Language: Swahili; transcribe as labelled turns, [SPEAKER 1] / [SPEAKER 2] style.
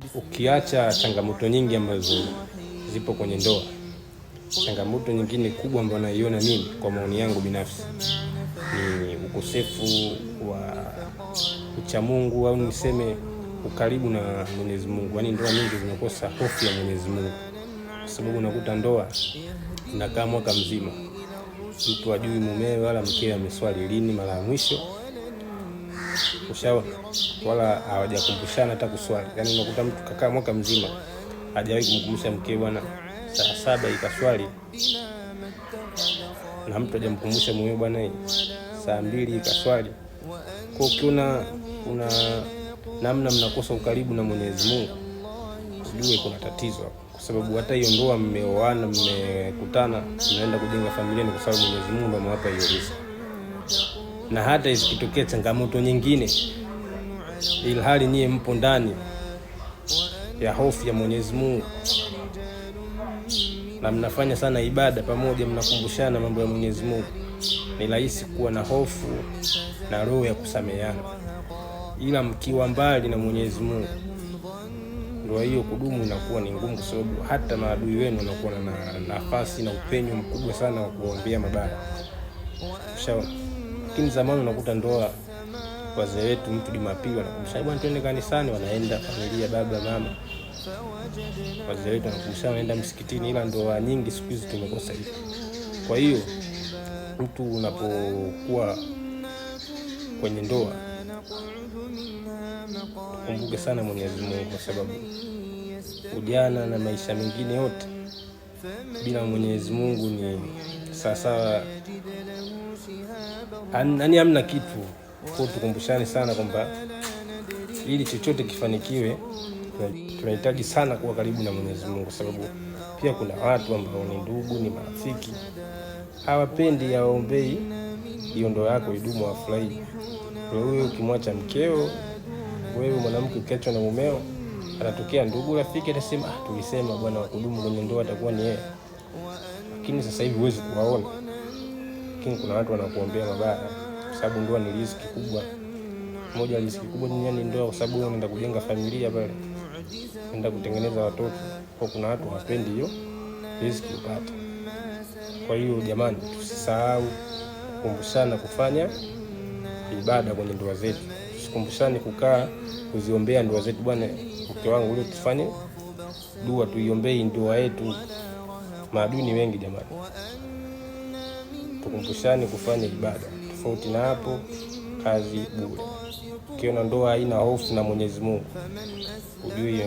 [SPEAKER 1] Ukiacha changamoto nyingi ambazo zipo kwenye ndoa, changamoto nyingine kubwa ambayo naiona mimi kwa maoni yangu binafsi ni ukosefu wa uchamungu, au niseme ukaribu na Mwenyezi Mungu. Yaani ndoa nyingi zinakosa hofu ya Mwenyezi Mungu, kwa sababu unakuta ndoa inakaa mwaka mzima mtu hajui mumewe wala mkewe ameswali lini mara ya mwisho, ushaona, wala hawajakumbushana hata kuswali. Yaani unakuta mtu kakaa mwaka mzima hajawahi kumkumbusha mkewe, bwana saa 7 ikaswali, na mtu hajamkumbusha mumewe, bwana saa 2 ikaswali. Kwa ukiona una namna mnakosa ukaribu na Mwenyezi Mungu, ujue kuna tatizo hapo, kwa sababu hata hiyo ndoa mmeoana, mmekutana, mnaenda kujenga familia ni kwa sababu Mwenyezi Mungu ndo amewapa hiyo riziki. Na hata ikitokea changamoto nyingine, ilhali nyie mpo ndani ya hofu ya Mwenyezi Mungu na mnafanya sana ibada pamoja, mnakumbushana mambo ya Mwenyezi Mungu, ni rahisi kuwa na hofu na roho ya kusameheana. Ila mkiwa mbali na Mwenyezi Mungu, ndio hiyo kudumu inakuwa ni ngumu, kwa sababu hata maadui wenu wanakuwa na nafasi na upenyo mkubwa sana wa kuombea mabaya. Ushaona? Lakini zamani unakuta ndoa, wazee wetu mtu Jumapili wanakumbusha, bwana twende kanisani, wanaenda familia, baba mama, wazee wetu wanakumbusha, wanaenda msikitini. Ila ndoa nyingi siku hizi tumekosa hiyo. Kwa hiyo mtu unapokuwa kwenye ndoa, kumbuke sana Mwenyezi Mungu, kwa sababu ujana na maisha mengine yote bila Mwenyezi Mungu ni sawasawa, yani hamna kitu. Kwa tukumbushane sana kwamba ili chochote kifanikiwe, tunahitaji sana kuwa karibu na Mwenyezi Mungu, kwa sababu pia kuna watu ambao ni ndugu, ni marafiki, hawapendi, hawaombei hiyo ndoa yako idumu, afurahi. Wewe ukimwacha mkeo, wewe mwanamke ukiachwa na mumeo, anatokea ndugu rafiki atasema, tulisema bwana wa kudumu kwenye ndoa atakuwa ni yeye. Lakini sasa hivi huwezi kuwaona, lakini kuna watu wanakuombea mabaya, kwa sababu ndoa ni riziki kubwa. Moja ya riziki kubwa duniani ndoa, kwa sababu unaenda kujenga familia pale, unaenda kutengeneza watoto. Kwa kuna watu hawapendi hiyo riziki upate. Kwa hiyo jamani, tusisahau kukumbushana kufanya ibada kwenye ndoa zetu. Tusikumbushane kukaa kuziombea ndoa zetu, bwana mke wangu leo tufanye dua tuiombee ndoa yetu. Maadui ni wengi jamani. Tukumbushane kufanya ibada. Tofauti na hapo, kazi bure. Ukiona ndoa haina hofu na Mwenyezi Mungu, ujue